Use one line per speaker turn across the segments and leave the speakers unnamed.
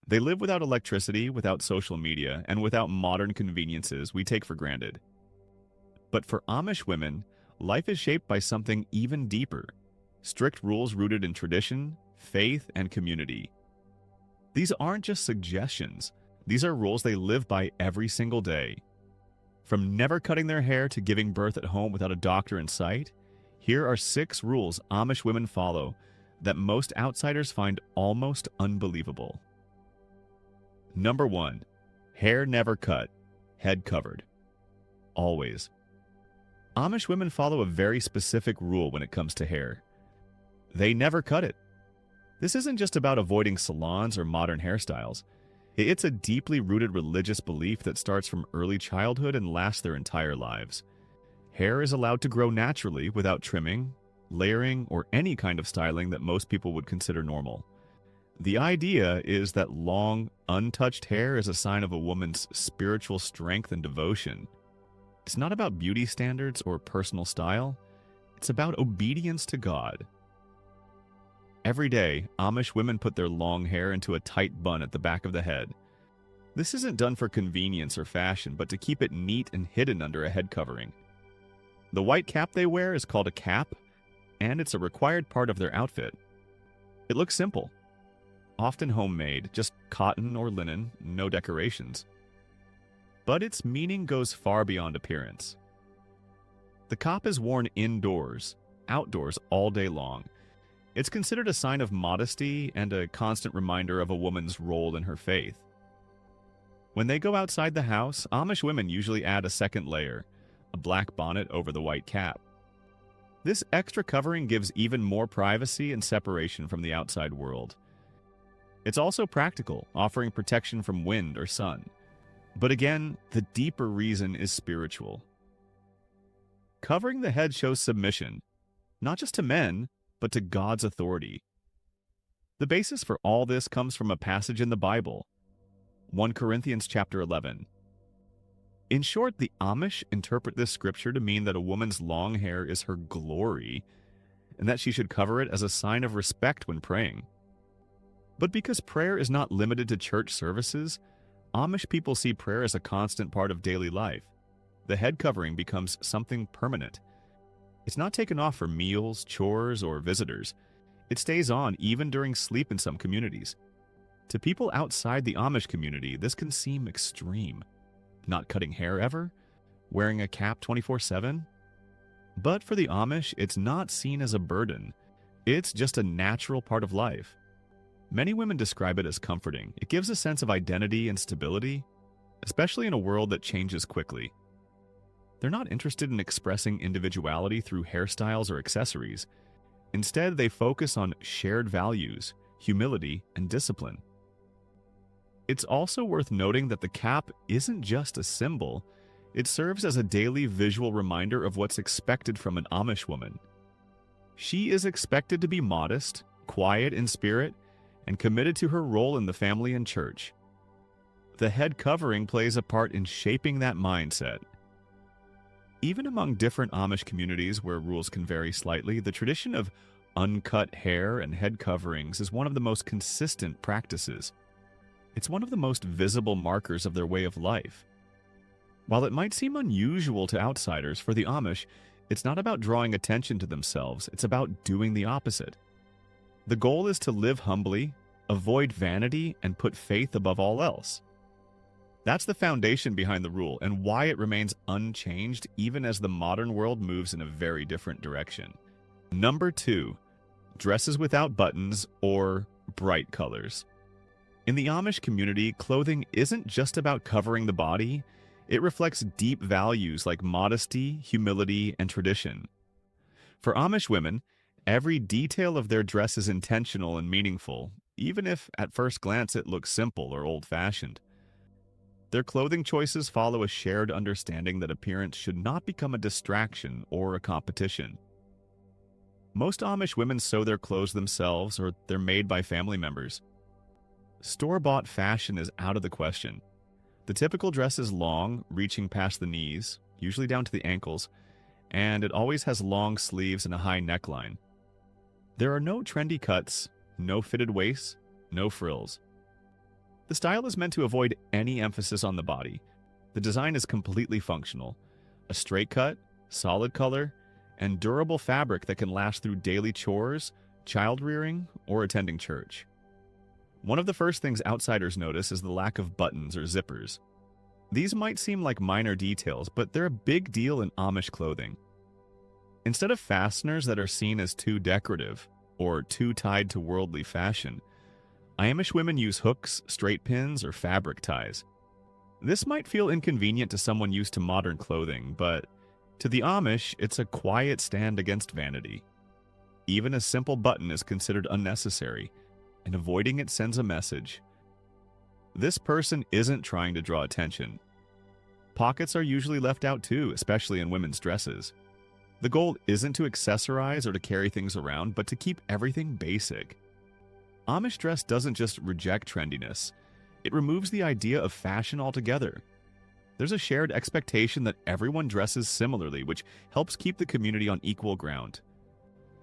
They live without electricity, without social media, and without modern conveniences we take for granted. But for Amish women, life is shaped by something even deeper: strict rules rooted in tradition, faith, and community. These aren't just suggestions, these are rules they live by every single day. From never cutting their hair to giving birth at home without a doctor in sight, here are 6 rules Amish women follow that most outsiders find almost unbelievable. Number 1. Hair never cut, head covered. Always. Amish women follow a very specific rule when it comes to hair. They never cut it. This isn't just about avoiding salons or modern hairstyles. It's a deeply rooted religious belief that starts from early childhood and lasts their entire lives. Hair is allowed to grow naturally without trimming, layering, or any kind of styling that most people would consider normal. The idea is that long, untouched hair is a sign of a woman's spiritual strength and devotion. It's not about beauty standards or personal style. It's about obedience to God. Every day, Amish women put their long hair into a tight bun at the back of the head. This isn't done for convenience or fashion, but to keep it neat and hidden under a head covering. The white cap they wear is called a cap, and it's a required part of their outfit. It looks simple, often homemade, just cotton or linen, no decorations. But its meaning goes far beyond appearance. The cap is worn indoors, outdoors all day long. It's considered a sign of modesty and a constant reminder of a woman's role in her faith. When they go outside the house, Amish women usually add a second layer, a black bonnet over the white cap. This extra covering gives even more privacy and separation from the outside world. It's also practical, offering protection from wind or sun. But again, the deeper reason is spiritual. Covering the head shows submission, not just to men, but to God's authority. The basis for all this comes from a passage in the Bible, 1 Corinthians chapter 11. In short, the Amish interpret this scripture to mean that a woman's long hair is her glory, and that she should cover it as a sign of respect when praying. But because prayer is not limited to church services, Amish people see prayer as a constant part of daily life. The head covering becomes something permanent. It's not taken off for meals, chores, or visitors. It stays on even during sleep in some communities. To people outside the Amish community, this can seem extreme. Not cutting hair ever? Wearing a cap 24/7? But for the Amish, it's not seen as a burden. It's just a natural part of life. Many women describe it as comforting. It gives a sense of identity and stability, especially in a world that changes quickly. They're not interested in expressing individuality through hairstyles or accessories. Instead, they focus on shared values, humility, and discipline. It's also worth noting that the cap isn't just a symbol. It serves as a daily visual reminder of what's expected from an Amish woman. She is expected to be modest, quiet in spirit, and committed to her role in the family and church. The head covering plays a part in shaping that mindset. Even among different Amish communities where rules can vary slightly, the tradition of uncut hair and head coverings is one of the most consistent practices. It's one of the most visible markers of their way of life. While it might seem unusual to outsiders, for the Amish, it's not about drawing attention to themselves, it's about doing the opposite. The goal is to live humbly, avoid vanity, and put faith above all else. That's the foundation behind the rule and why it remains unchanged even as the modern world moves in a very different direction. Number 2, dresses without buttons or bright colors. In the Amish community, clothing isn't just about covering the body. It reflects deep values like modesty, humility, and tradition. For Amish women, every detail of their dress is intentional and meaningful, even if at first glance it looks simple or old-fashioned. Their clothing choices follow a shared understanding that appearance should not become a distraction or a competition. Most Amish women sew their clothes themselves or they're made by family members. Store-bought fashion is out of the question. The typical dress is long, reaching past the knees, usually down to the ankles, and it always has long sleeves and a high neckline. There are no trendy cuts, no fitted waists, no frills. The style is meant to avoid any emphasis on the body. The design is completely functional. A straight cut, solid color, and durable fabric that can last through daily chores, child rearing, or attending church. One of the first things outsiders notice is the lack of buttons or zippers. These might seem like minor details, but they're a big deal in Amish clothing. Instead of fasteners that are seen as too decorative or too tied to worldly fashion, Amish women use hooks, straight pins, or fabric ties. This might feel inconvenient to someone used to modern clothing, but to the Amish, it's a quiet stand against vanity. Even a simple button is considered unnecessary, and avoiding it sends a message. This person isn't trying to draw attention. Pockets are usually left out too, especially in women's dresses. The goal isn't to accessorize or to carry things around, but to keep everything basic. Amish dress doesn't just reject trendiness, it removes the idea of fashion altogether. There's a shared expectation that everyone dresses similarly, which helps keep the community on equal ground.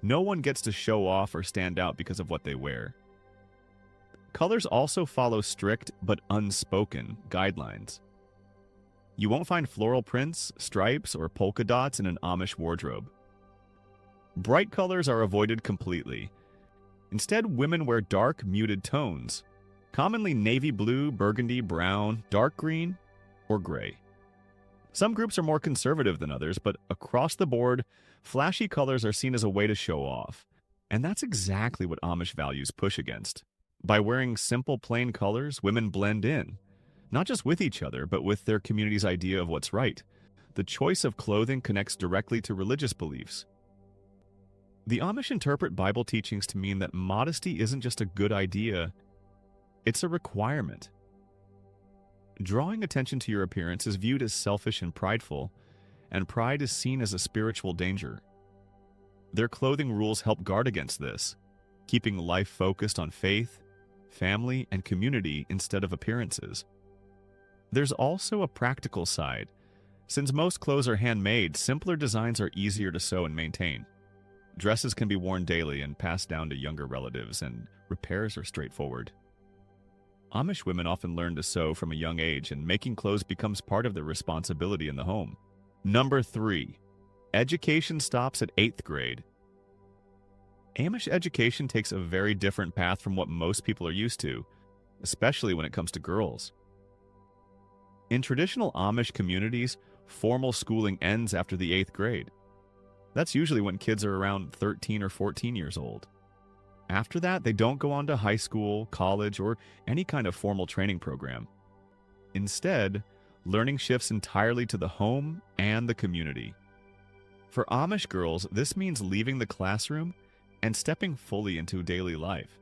No one gets to show off or stand out because of what they wear. Colors also follow strict but unspoken guidelines. You won't find floral prints, stripes, or polka dots in an Amish wardrobe. Bright colors are avoided completely. Instead, women wear dark, muted tones, commonly navy blue, burgundy, brown, dark green, or gray. Some groups are more conservative than others, but across the board, flashy colors are seen as a way to show off. And that's exactly what Amish values push against. By wearing simple, plain colors, women blend in, not just with each other, but with their community's idea of what's right. The choice of clothing connects directly to religious beliefs. The Amish interpret Bible teachings to mean that modesty isn't just a good idea, it's a requirement. Drawing attention to your appearance is viewed as selfish and prideful, and pride is seen as a spiritual danger. Their clothing rules help guard against this, keeping life focused on faith, family, and community instead of appearances. There's also a practical side. Since most clothes are handmade, simpler designs are easier to sew and maintain. Dresses can be worn daily and passed down to younger relatives, and repairs are straightforward. Amish women often learn to sew from a young age, and making clothes becomes part of their responsibility in the home. Number 3. Education stops at 8th grade. Amish education takes a very different path from what most people are used to, especially when it comes to girls. In traditional Amish communities, formal schooling ends after the 8th grade. That's usually when kids are around 13 or 14 years old. After that, they don't go on to high school, college, or any kind of formal training program. Instead, learning shifts entirely to the home and the community. For Amish girls, this means leaving the classroom and stepping fully into daily life.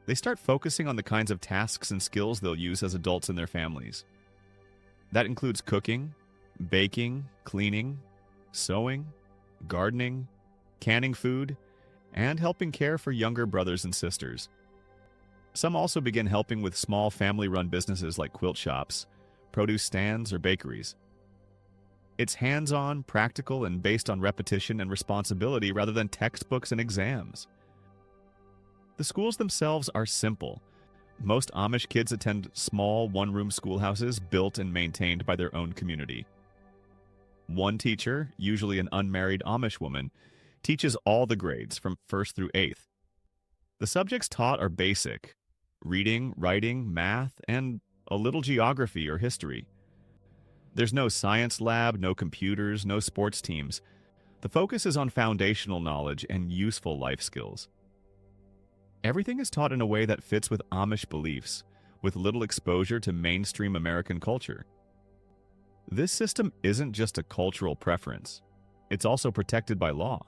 They start focusing on the kinds of tasks and skills they'll use as adults in their families. That includes cooking, baking, cleaning, sewing, gardening, canning food, and helping care for younger brothers and sisters. Some also begin helping with small family-run businesses like quilt shops, produce stands, or bakeries. It's hands-on, practical, and based on repetition and responsibility rather than textbooks and exams. The schools themselves are simple. Most Amish kids attend small one-room schoolhouses built and maintained by their own community. One teacher, usually an unmarried Amish woman, teaches all the grades from 1st through 8th. The subjects taught are basic: reading, writing, math, and a little geography or history. There's no science lab, no computers, no sports teams. The focus is on foundational knowledge and useful life skills. Everything is taught in a way that fits with Amish beliefs, with little exposure to mainstream American culture. This system isn't just a cultural preference. It's also protected by law.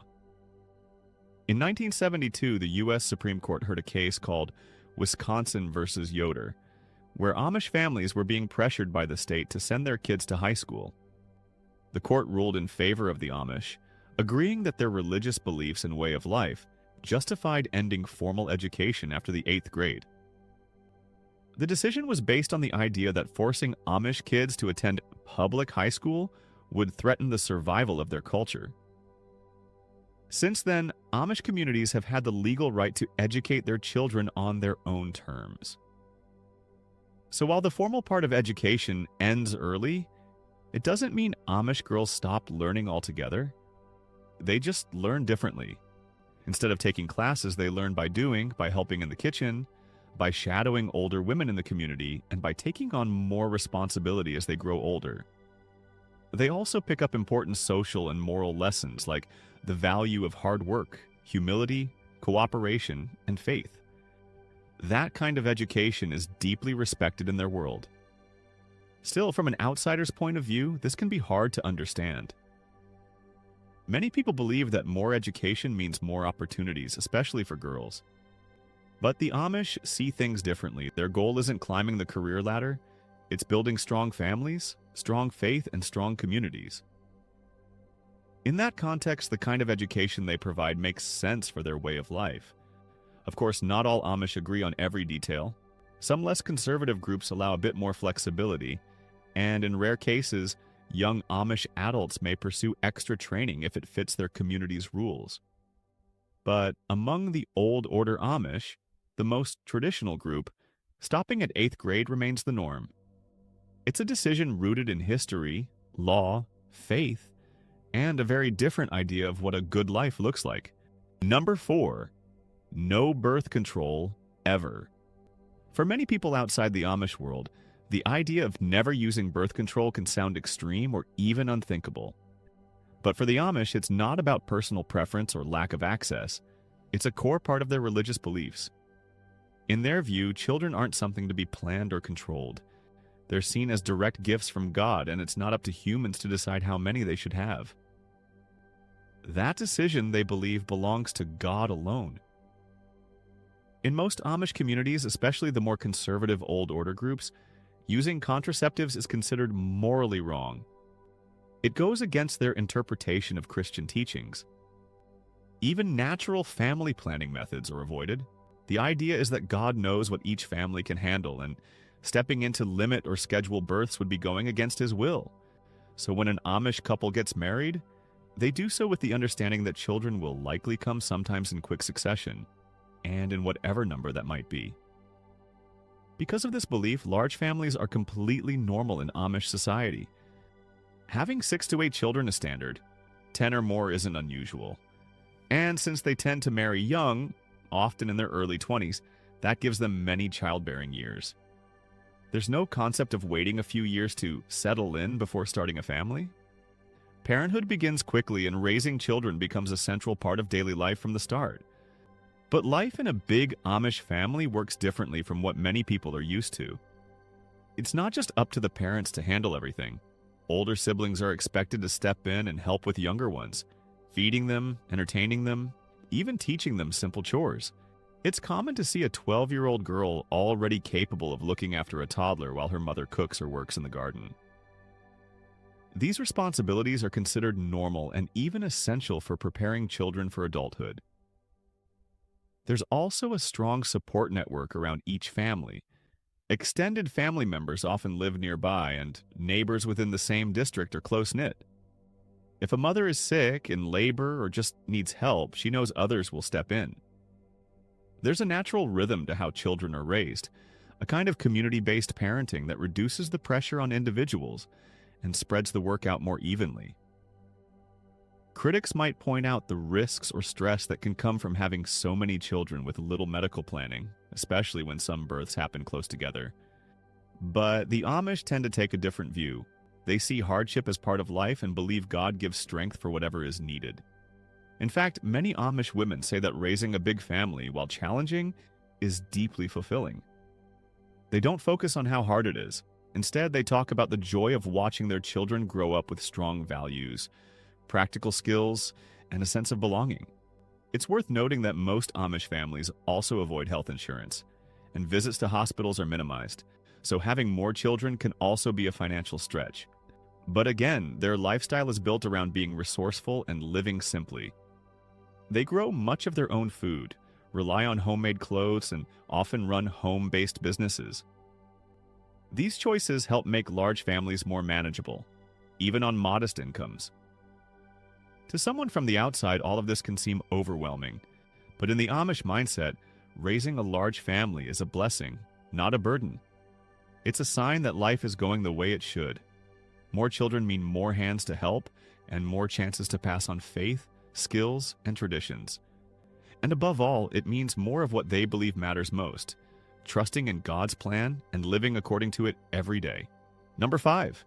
In 1972, the U.S. Supreme Court heard a case called Wisconsin versus Yoder, where Amish families were being pressured by the state to send their kids to high school. The court ruled in favor of the Amish, agreeing that their religious beliefs and way of life justified ending formal education after the 8th grade. The decision was based on the idea that forcing Amish kids to attend public high school would threaten the survival of their culture. Since then, Amish communities have had the legal right to educate their children on their own terms. So while the formal part of education ends early, it doesn't mean Amish girls stop learning altogether. They just learn differently. Instead of taking classes, they learn by doing, by helping in the kitchen, by shadowing older women in the community, and by taking on more responsibility as they grow older. They also pick up important social and moral lessons like the value of hard work, humility, cooperation, and faith. That kind of education is deeply respected in their world. Still, from an outsider's point of view, this can be hard to understand. Many people believe that more education means more opportunities, especially for girls. But the Amish see things differently. Their goal isn't climbing the career ladder, it's building strong families, strong faith, and strong communities. In that context, the kind of education they provide makes sense for their way of life. Of course, not all Amish agree on every detail. Some less conservative groups allow a bit more flexibility, and in rare cases, young Amish adults may pursue extra training if it fits their community's rules. But among the Old Order Amish, the most traditional group, stopping at 8th grade remains the norm. It's a decision rooted in history, law, faith, and a very different idea of what a good life looks like. Number 4, no birth control ever. For many people outside the Amish world, the idea of never using birth control can sound extreme or even unthinkable. But for the Amish, it's not about personal preference or lack of access. It's a core part of their religious beliefs. In their view, children aren't something to be planned or controlled. They're seen as direct gifts from God, and it's not up to humans to decide how many they should have. That decision, they believe, belongs to God alone. In most Amish communities, especially the more conservative Old Order groups, using contraceptives is considered morally wrong. It goes against their interpretation of Christian teachings. Even natural family planning methods are avoided. The idea is that God knows what each family can handle, and stepping in to limit or schedule births would be going against His will. So when an Amish couple gets married, they do so with the understanding that children will likely come sometimes in quick succession, and in whatever number that might be. Because of this belief, large families are completely normal in Amish society. Having 6 to 8 children is standard. 10 or more isn't unusual. And since they tend to marry young, often in their early 20s, that gives them many childbearing years. There's no concept of waiting a few years to settle in before starting a family. Parenthood begins quickly, and raising children becomes a central part of daily life from the start. But life in a big Amish family works differently from what many people are used to. It's not just up to the parents to handle everything. Older siblings are expected to step in and help with younger ones, feeding them, entertaining them, even teaching them simple chores. It's common to see a 12-year-old girl already capable of looking after a toddler while her mother cooks or works in the garden. These responsibilities are considered normal and even essential for preparing children for adulthood. There's also a strong support network around each family. Extended family members often live nearby, and neighbors within the same district are close-knit. If a mother is sick, in labor, or just needs help, she knows others will step in. There's a natural rhythm to how children are raised, a kind of community-based parenting that reduces the pressure on individuals and spreads the work out more evenly. Critics might point out the risks or stress that can come from having so many children with little medical planning, especially when some births happen close together. But the Amish tend to take a different view. They see hardship as part of life and believe God gives strength for whatever is needed. In fact, many Amish women say that raising a big family, while challenging, is deeply fulfilling. They don't focus on how hard it is. Instead, they talk about the joy of watching their children grow up with strong values, practical skills, and a sense of belonging. It's worth noting that most Amish families also avoid health insurance, and visits to hospitals are minimized, so having more children can also be a financial stretch. But again, their lifestyle is built around being resourceful and living simply. They grow much of their own food, rely on homemade clothes, and often run home-based businesses. These choices help make large families more manageable, even on modest incomes. To someone from the outside, all of this can seem overwhelming, but in the Amish mindset, raising a large family is a blessing, not a burden. It's a sign that life is going the way it should. More children mean more hands to help and more chances to pass on faith, skills, and traditions. And above all, it means more of what they believe matters most, trusting in God's plan and living according to it every day. Number 5,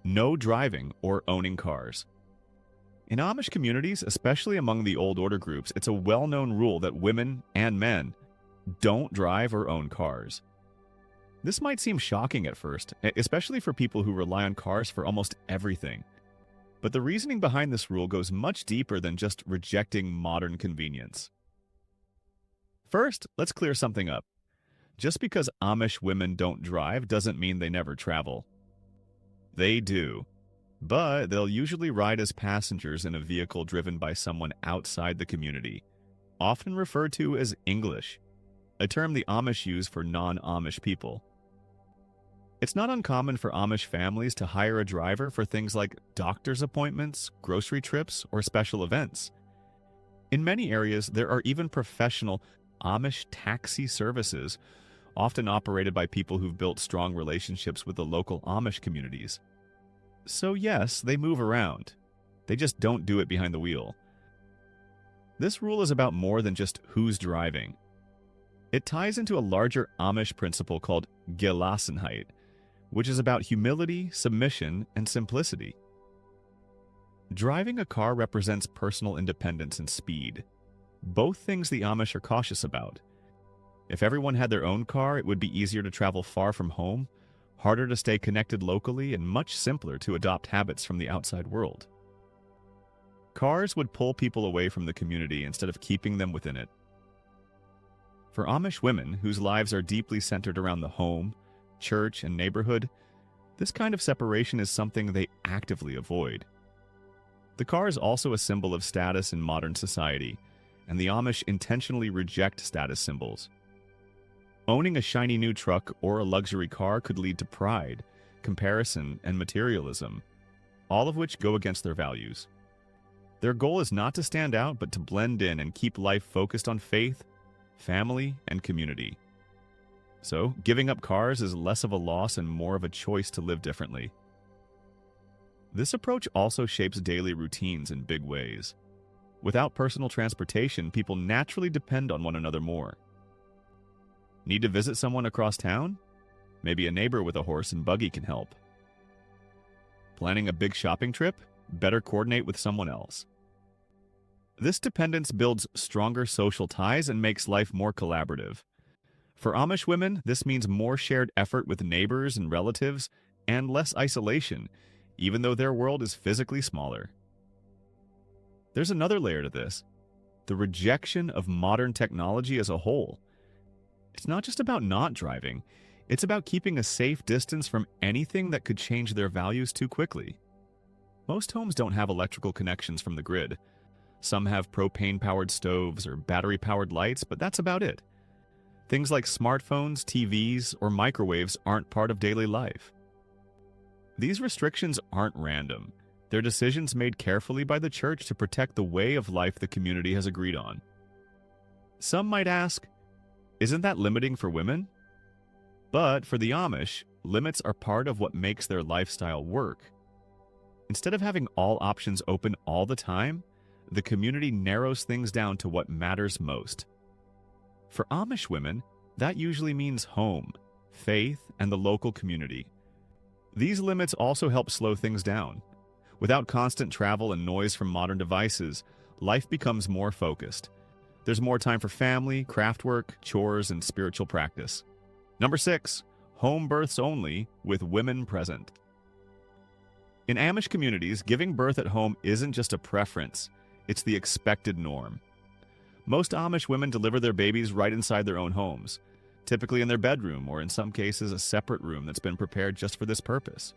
no driving or owning cars. In Amish communities, especially among the Old Order groups, it's a well-known rule that women and men don't drive or own cars. This might seem shocking at first, especially for people who rely on cars for almost everything. But the reasoning behind this rule goes much deeper than just rejecting modern convenience. First, let's clear something up. Just because Amish women don't drive doesn't mean they never travel. They do, but they'll usually ride as passengers in a vehicle driven by someone outside the community, often referred to as English, a term the Amish use for non-Amish people. It's not uncommon for Amish families to hire a driver for things like doctor's appointments, grocery trips, or special events. In many areas, there are even professional Amish taxi services, often operated by people who've built strong relationships with the local Amish communities. So yes, they move around. They just don't do it behind the wheel. This rule is about more than just who's driving. It ties into a larger Amish principle called Gelassenheit, which is about humility, submission, and simplicity. Driving a car represents personal independence and speed, both things the Amish are cautious about. If everyone had their own car, it would be easier to travel far from home, harder to stay connected locally, and much simpler to adopt habits from the outside world. Cars would pull people away from the community instead of keeping them within it. For Amish women, whose lives are deeply centered around the home, church, and neighborhood, this kind of separation is something they actively avoid. The car is also a symbol of status in modern society, and the Amish intentionally reject status symbols. Owning a shiny new truck or a luxury car could lead to pride, comparison, and materialism, all of which go against their values. Their goal is not to stand out, but to blend in and keep life focused on faith, family, and community. So, giving up cars is less of a loss and more of a choice to live differently. This approach also shapes daily routines in big ways. Without personal transportation, people naturally depend on one another more. Need to visit someone across town? Maybe a neighbor with a horse and buggy can help. Planning a big shopping trip? Better coordinate with someone else. This dependence builds stronger social ties and makes life more collaborative. For Amish women, this means more shared effort with neighbors and relatives and less isolation, even though their world is physically smaller. There's another layer to this: the rejection of modern technology as a whole. It's not just about not driving, it's about keeping a safe distance from anything that could change their values too quickly. Most homes don't have electrical connections from the grid. Some have propane-powered stoves or battery-powered lights, but that's about it. Things like smartphones, TVs, or microwaves aren't part of daily life. These restrictions aren't random. They're decisions made carefully by the church to protect the way of life the community has agreed on. Some might ask, isn't that limiting for women? But for the Amish, limits are part of what makes their lifestyle work. Instead of having all options open all the time, the community narrows things down to what matters most. For Amish women, that usually means home, faith, and the local community. These limits also help slow things down. Without constant travel and noise from modern devices, life becomes more focused. There's more time for family, craft work, chores, and spiritual practice. Number 6, home births only with women present. In Amish communities, giving birth at home isn't just a preference, it's the expected norm. Most Amish women deliver their babies right inside their own homes, typically in their bedroom or in some cases a separate room that's been prepared just for this purpose.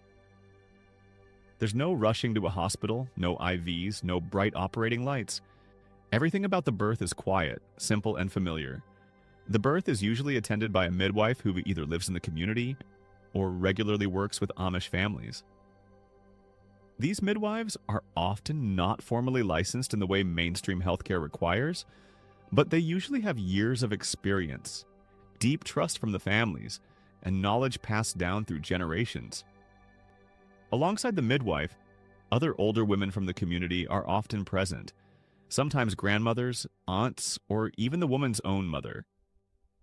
There's no rushing to a hospital, no IVs, no bright operating lights. Everything about the birth is quiet, simple, and familiar. The birth is usually attended by a midwife who either lives in the community or regularly works with Amish families. These midwives are often not formally licensed in the way mainstream healthcare requires, but they usually have years of experience, deep trust from the families, and knowledge passed down through generations. Alongside the midwife, other older women from the community are often present, sometimes grandmothers, aunts, or even the woman's own mother.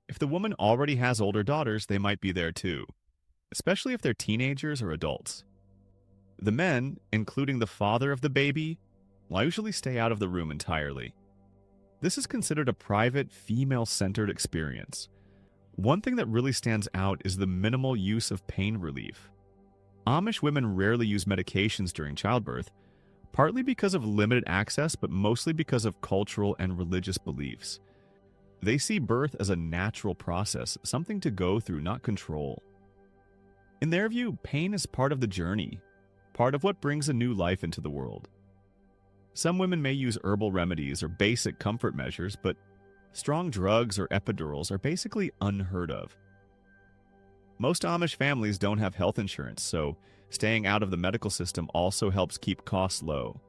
If the woman already has older daughters, they might be there too, especially if they're teenagers or adults. The men, including the father of the baby, will usually stay out of the room entirely. This is considered a private, female-centered experience. One thing that really stands out is the minimal use of pain relief. Amish women rarely use medications during childbirth, partly because of limited access, but mostly because of cultural and religious beliefs. They see birth as a natural process, something to go through, not control. In their view, pain is part of the journey, part of what brings a new life into the world. Some women may use herbal remedies or basic comfort measures, but strong drugs or epidurals are basically unheard of. Most Amish families don't have health insurance, so staying out of the medical system also helps keep costs low.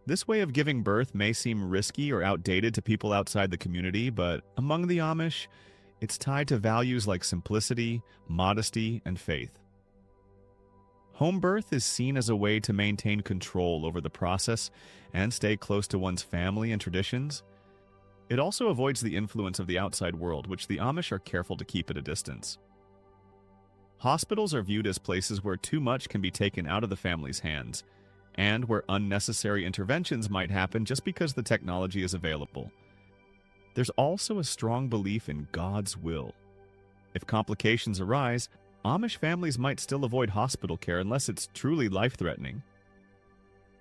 This way of giving birth may seem risky or outdated to people outside the community, but among the Amish, it's tied to values like simplicity, modesty, and faith. Home birth is seen as a way to maintain control over the process and stay close to one's family and traditions. It also avoids the influence of the outside world, which the Amish are careful to keep at a distance. Hospitals are viewed as places where too much can be taken out of the family's hands, and where unnecessary interventions might happen just because the technology is available. There's also a strong belief in God's will. If complications arise, Amish families might still avoid hospital care unless it's truly life-threatening.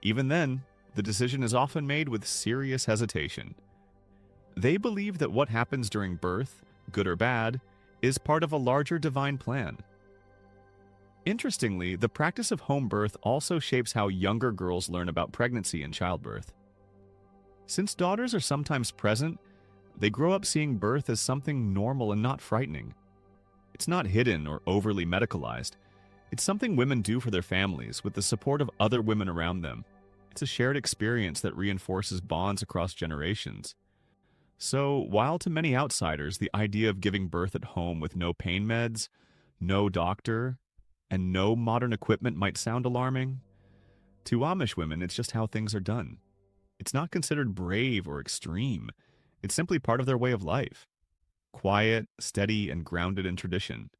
Even then, the decision is often made with serious hesitation. They believe that what happens during birth, good or bad, is part of a larger divine plan. Interestingly, the practice of home birth also shapes how younger girls learn about pregnancy and childbirth. Since daughters are sometimes present, they grow up seeing birth as something normal and not frightening. It's not hidden or overly medicalized. It's something women do for their families with the support of other women around them. It's a shared experience that reinforces bonds across generations. So, while to many outsiders, the idea of giving birth at home with no pain meds, no doctor, and no modern equipment might sound alarming, to Amish women, it's just how things are done. It's not considered brave or extreme. It's simply part of their way of life. Quiet, steady, and grounded in tradition.